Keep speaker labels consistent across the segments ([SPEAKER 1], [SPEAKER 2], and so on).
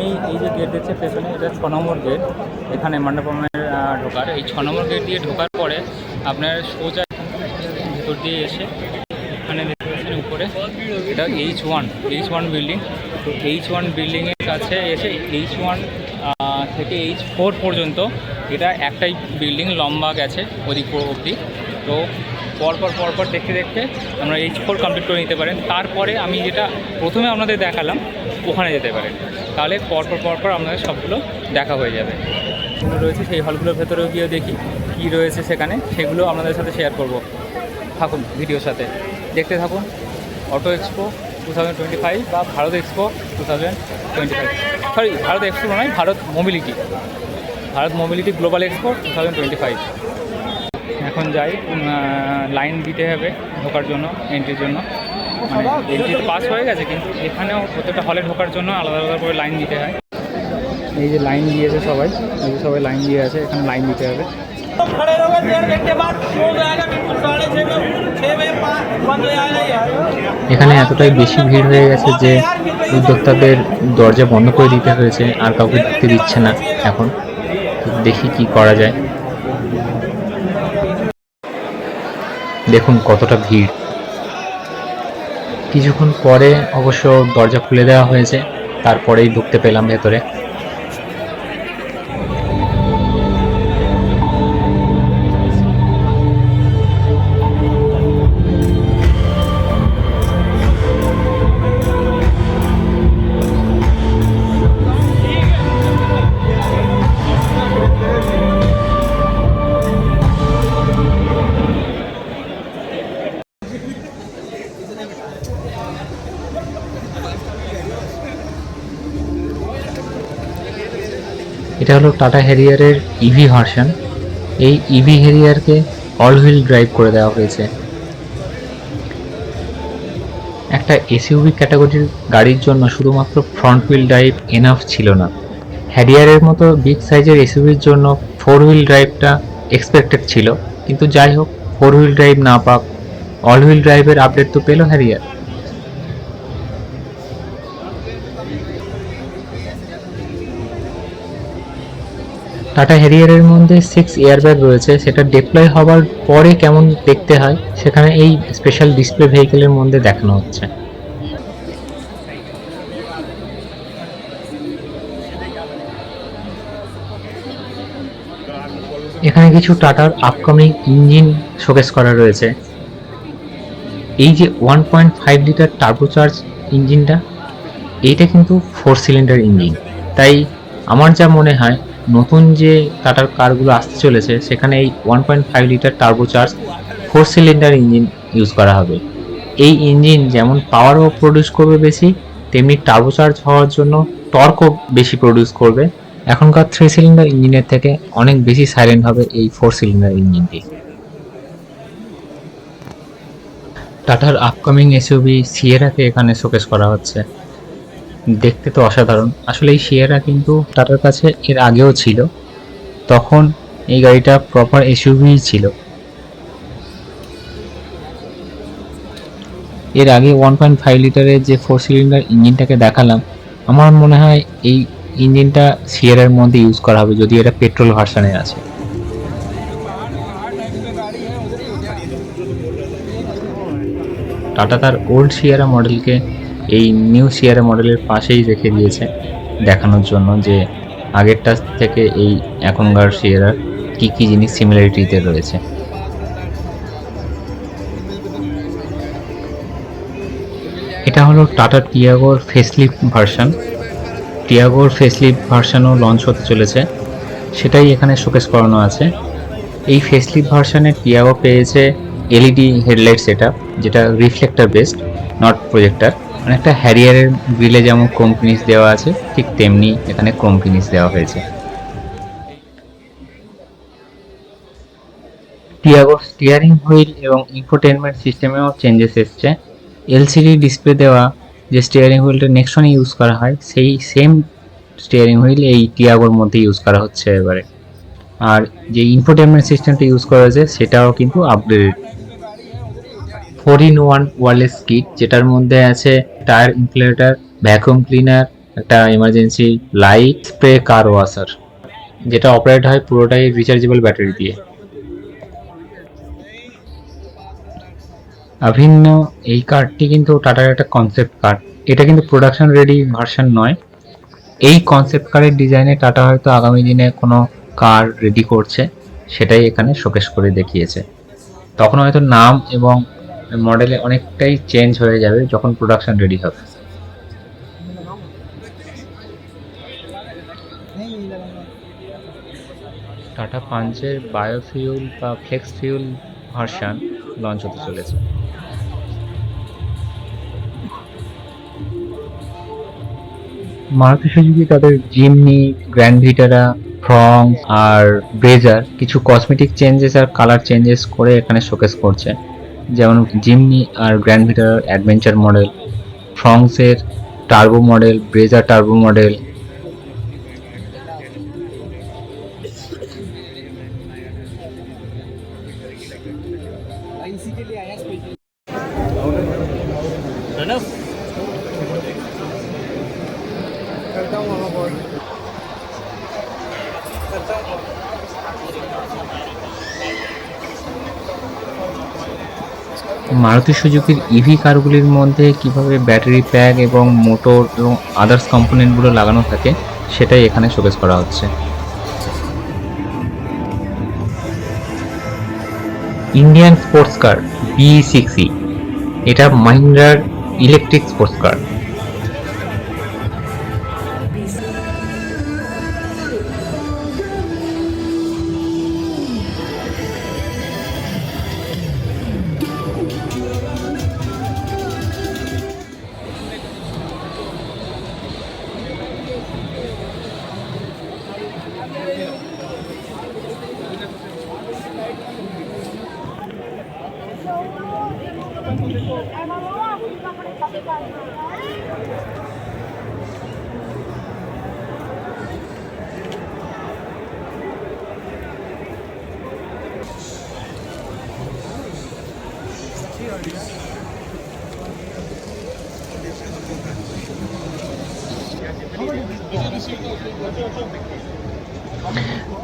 [SPEAKER 1] আমি এই যে গেট দেখছি পেছনে, এটা 6 নম্বর গেট, এখানে মণ্ডপমের ঢোকার। এই 6 নম্বর গেট দিয়ে ঢোকার পরে আপনার সোজা ভেতর দিয়ে এসে এখানে দেখতে পাচ্ছেন উপরে এটা H1 বিল্ডিং। তো H1 বিল্ডিংয়ের কাছে এসে H1 থেকে H4 পর্যন্ত এটা একটাই বিল্ডিং লম্বা গেছে ওদিক অবধি। তো পরপর দেখতে দেখতে আমরা H4 কমপ্লিট করে নিতে পারেন। তারপরে আমি যেটা প্রথমে আপনাদের দেখালাম ওখানে যেতে পারেন, তাহলে পরপর আপনাদের সবগুলো দেখা হয়ে যাবে। রয়েছে সেই হলগুলোর ভেতরেও গিয়ে দেখি কী রয়েছে সেখানে, সেগুলো আপনাদের সাথে শেয়ার করব। থাকুন ভিডিওর সাথে, দেখতে থাকুন। অটো এক্সপো 2025 বা Bharat expo 2025, sorry Bharat expo নয়, ভারত মোবিলিটি গ্লোবাল এক্সপো 2025। এখন যাই, লাইন দিতে হবে ঢোকার জন্য, এন্ট্রির জন্য। মানে এন্ট্রি পাস হয়ে গেছে, কিন্তু এখানেও প্রত্যেকটা হলে ঢোকার জন্য আলাদা আলাদা করে লাইন দিতে হয়। এই যে লাইন দিয়েছে সবাই, এই যে সবাই লাইন দিয়ে আছে, এখানে লাইন দিতে হবে।
[SPEAKER 2] এখানে এতটাই বেশি ভিড় হয়ে গেছে যে উদ্যোক্তাদের দরজা বন্ধ করে দিতে হয়েছে, আর কাউকে ঢুকতে দিচ্ছে না। এখন দেখি কি করা যায়। দেখুন কতটা ভিড়। কিছুক্ষণ পরে অবশ্য দরজা খুলে দেওয়া হয়েছে, তারপরেই ঢুকতে পেলাম ভেতরে। এটা হলো টাটা হ্যারিয়ারের ইভি ভার্সন। এই ইভি হ্যারিয়ারকে অল হুইল ড্রাইভ করে দেওয়া হয়েছে। একটা এসইউভি ক্যাটাগরির গাড়ির জন্য শুধুমাত্র ফ্রন্ট হুইল ড্রাইভ এনাফ ছিল না। হ্যারিয়ারের মতো বিগ সাইজের এসইউভির জন্য 4 হুইল ড্রাইভটা এক্সপেক্টেড ছিল, কিন্তু যাই হোক, 4 হুইল ড্রাইভ না পাক, অল হুইল ড্রাইভের আপডেট তো পেল হ্যারিয়ার। টাটা হ্যারিয়ারের মধ্যে 6 এয়ারব্যাগ রয়েছে। সেটা ডিপ্লয় হওয়ার পরে কেমন দেখতে হয় সেখানে এই স্পেশাল ডিসপ্লে ভেহিকেলের মধ্যে দেখানো হচ্ছে। এখানে কিছু টাটার আপকামিং ইঞ্জিন শোকেস করা রয়েছে। এই যে 1.5 লিটার টার্বোচার্জ ইঞ্জিনটা, এইটা কিন্তু 4 সিলিন্ডার ইঞ্জিন। তাই আমার যা মনে হয়, নতুন যে টাটার কারগুলো আসতে চলেছে সেখানে এই 1.5 litre turbocharge 4 cylinder engine use করা হবে। এই ইঞ্জিন যেমন পাওয়ারও প্রডিউস করবে বেশি, তেমনি টার্বোচার্জ হওয়ার জন্য টর্কও বেশি প্রডিউস করবে। এখনকার 3 সিলিন্ডার ইঞ্জিনের থেকে অনেক বেশি সাইলেন্ট হবে এই 4 সিলিন্ডার ইঞ্জিনটি। টাটার আপকামিং এসইউভি সিয়েরাকে এখানে শোকেস করা হচ্ছে। দেখতে তো অসাধারণ। আসলে এই সিয়েরা কিন্তু টাটার কাছে এর আগেও ছিল, তখন এই গাড়িটা প্রপার এসইউভি ছিল। এর আগে 1.5 লিটারের যে 4 সিলিন্ডার ইঞ্জিনটাকে দেখালাম, আমার মনে হয় এই ইঞ্জিনটা সিয়েরার মধ্যে ইউজ করা হবে, যদি এটা পেট্রোল ভার্সনে আছে। টাটা তার ওল্ড সিয়েরা মডেলকে এই নিউ সিয়েরা মডেলের পাশেই রেখে দিয়েছে, দেখানোর জন্য যে আগেরটা থেকে এই এখনকার সিয়েরার কি কি জিনিস সিমিলারিটিতে রয়েছে। এটা হলো টাটা টিয়াগোর ফেসলিফট ভার্সন। টিয়াগোর ফেসলিফট ভার্সনও লঞ্চ হতে চলেছে, সেটাই এখানে শোকেস করানো আছে। এই ফেসলিফট ভার্সনে টিয়াগো পেয়েছে এলইডি হেডলাইট সেটআপ, যেটা রিফ্লেক্টর বেসড, নট প্রজেক্টর। অনেকটা হ্যারিয়ারের গ্রিলে যেমন ক্রোম ফিনিশ দেওয়া আছে, ঠিক তেমনি এখানে ক্রোম ফিনিশ দেওয়া হয়েছে। টিয়াগো স্টিয়ারিং হুইল এবং ইনফোটেনমেন্ট সিস্টেমেও চেঞ্জেস এসছে। এলসিডি ডিসপ্লে দেওয়া যে স্টিয়ারিং হুইলটা নেক্সনে ইউজ করা হয়, সেই সেম স্টিয়ারিং হুইল এই টিয়াগোর মধ্যে ইউজ করা হচ্ছে এবারে। আর যে ইনফোটেনমেন্ট সিস্টেমটা ইউজ করা হয়েছে সেটাও কিন্তু আপডেটেড। 4-in-1 ওয়্যারলেস কিট, যেটার মধ্যে আছে টায়ার ইনফ্লেটার, ভ্যাকুয়াম ক্লিনার, একটা এমার্জেন্সি লাইট স্প্রে কার ওয়াশার, যেটা অপারেট হয় পুরোটাই রিচার্জেবল ব্যাটারি দিয়ে। আভিন্ন এই কারটি কিন্তু টাটার একটা কনসেপ্ট কার, এটা কিন্তু প্রোডাকশন রেডি ভার্সন নয়। এই কনসেপ্ট কারের ডিজাইনে টাটা হয়তো আগামী দিনে কোনো কার রেডি করছে, সেটাই এখানে শোকেস করে দেখিয়েছে। তখন হয়তো নাম এবং মডেলে অনেকটাই চেঞ্জ হয়ে যাবে যখন প্রোডাকশন রেডি হবে। টাটা পাঞ্চের বায়োফিউল বা ফ্লেক্স ফিউল ভার্সন লঞ্চ হতে চলেছে। মারুতি সুজুকি তাদের জিমনি, গ্র্যান্ড ভিটারা, ফ্রং আর ব্রেজার কিছু কসমেটিক চেঞ্জেস আর কালার চেঞ্জেস করে এখানে শোকেস করছে। যেমন জিমনি আর গ্র্যান্ড ভিটারার অ্যাডভেঞ্চার মডেল, ফ্রংসের টার্বো মডেল, ব্রেজার টার্বো মডেল। মারুতি সুজুকির ইভি কারগুলির মধ্যে কিভাবে ব্যাটারি প্যাক এবং মোটর এবং আদার্স কম্পোনেন্টগুলো লাগানো থাকে সেটাই এখানে শোকেস করা হচ্ছে। ইন্ডিয়ান স্পোর্টস কার BE6E, এটা মাহিন্দ্রার electric sports car.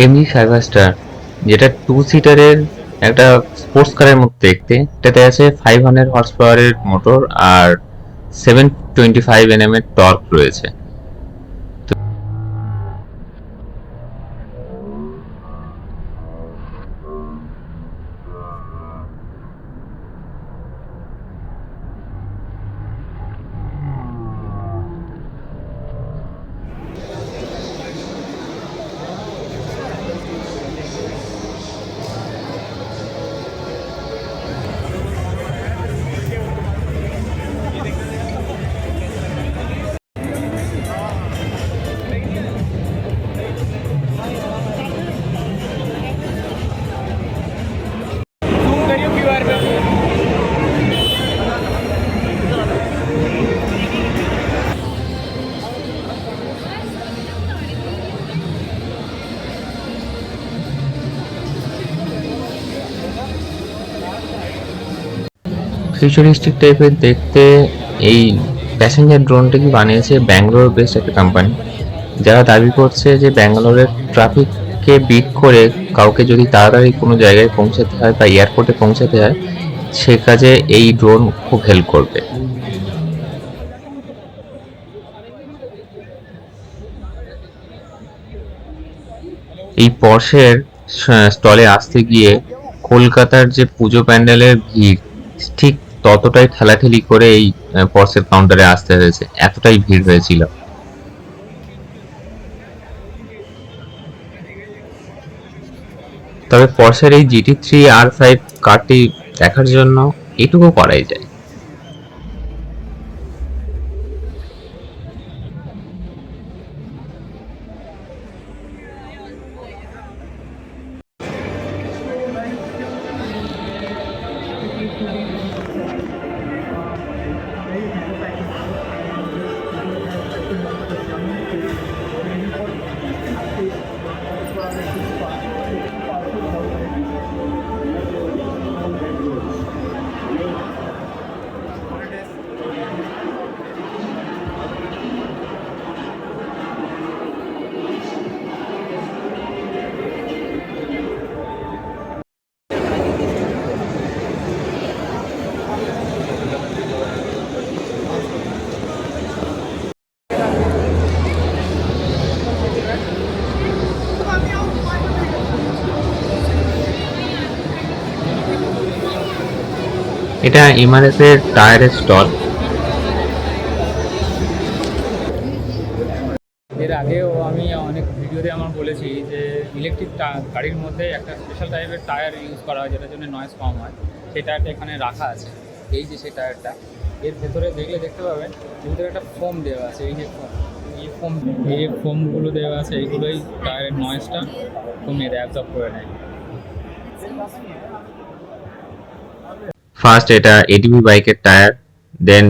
[SPEAKER 2] MG Cyber, যেটা 2 সিটারের একটা স্পোর্টস কারের মতো দেখতে। এটাতে আছে 500 হর্স পাওয়ারের মোটর আর 725 Nm এর টর্ক রয়েছে। ফিউচারিস্টিক টাইপের দেখতে এই প্যাসেঞ্জার ড্রোনটাকে বানিয়েছে ব্যাঙ্গালোর বেসড একটা কোম্পানি, যারা দাবি করছে যে ব্যাঙ্গালোরের ট্রাফিককে বিট করে কাউকে যদি তাড়াতাড়ি কোনো জায়গায় পৌঁছাতে হয় বা এয়ারপোর্টে পৌঁছাতে হয়, সে কাজে এই ড্রোন খুব হেল্প করবে। এই পর্শের স্টলে আসতে গিয়ে কলকাতার যে পুজো প্যান্ডেলের ভিড়, ঠিক ততটাই ঠেলাঠেলি করে এই পর্শের কাউন্টারে আসতে হয়েছে, এতটাই ভিড় হয়েছিল। তবে পর্শের এই GT3 R5 কারটি দেখার জন্য এটুকু করাই যায়। এটা এমআরএফ এর টায়ারের স্টল।
[SPEAKER 1] এর আগেও আমি অনেক ভিডিওতে আমার বলেছি যে ইলেকট্রিক গাড়ির মধ্যে একটা স্পেশাল টাইপের টায়ার ইউজ করা হয় যেটার জন্য নয়েজ কম হয়। সেই টায়ারটা এখানে রাখা আছে। এই যে সেই টায়ারটা, এর ভেতরে দেখতে পাবেন এর ভিতরে একটা ফোম দেওয়া আছে। এই যে এই যে ফোমগুলো দেওয়া আছে, এইগুলোই টায়ারের নয়েজটা কমিয়ে দেয়, অ্যাবজর্ব করে নেয়।
[SPEAKER 2] ফার্স্ট এটা এডিবি বাইকের টায়ার, দেন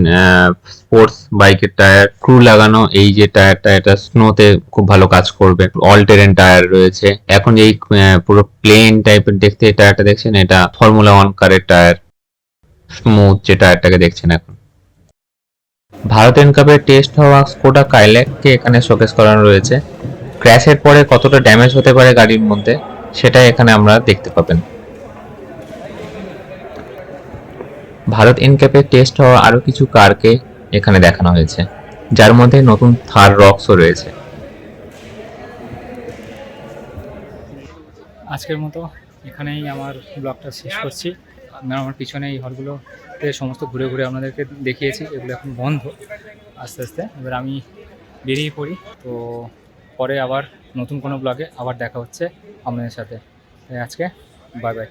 [SPEAKER 2] স্পোর্টস বাইকের টায়ার, ক্রু লাগানো এই যে টায়ারটা, এটা স্নোতে খুব ভালো কাজ করবে। অল টেরেন টায়ার রয়েছে। এখন এই পুরো প্লেন টাইপের দেখতে এই টায়ারটা দেখছেন, এটা ফর্মুলা 1 কারের টায়ার, স্মুথ যে টায়ারটাকে দেখছেন এখন। ভারত এনকাপের টেস্ট হওয়া স্কোডা কাইল্যাককে এখানে শোকেস করানো রয়েছে। ক্র্যাশের পরে কতটা ড্যামেজ হতে পারে গাড়ির মধ্যে সেটাই এখানে আমরা দেখতে পাবেন। ভারত এনক্যাপে টেস্ট হওয়া আরো কিছু কারকে এখানে দেখানো হয়েছে, যার মধ্যে নতুন থার রক্সও রয়েছে।
[SPEAKER 1] আজকের মতো এখানেই আমার ব্লগটা শেষ করছি। আপনারা আমার পিছনে এই হলগুলোতে সমস্ত ঘুরে ঘুরে আপনাদেরকে দেখিয়েছি। এগুলো এখন বন্ধ আস্তে আস্তে। এবার আমি বেরিয়ে পড়ি। তো পরে আবার নতুন কোনো ব্লগে আবার দেখা হচ্ছে আপনাদের সাথে। তাই আজকে বাই বাই।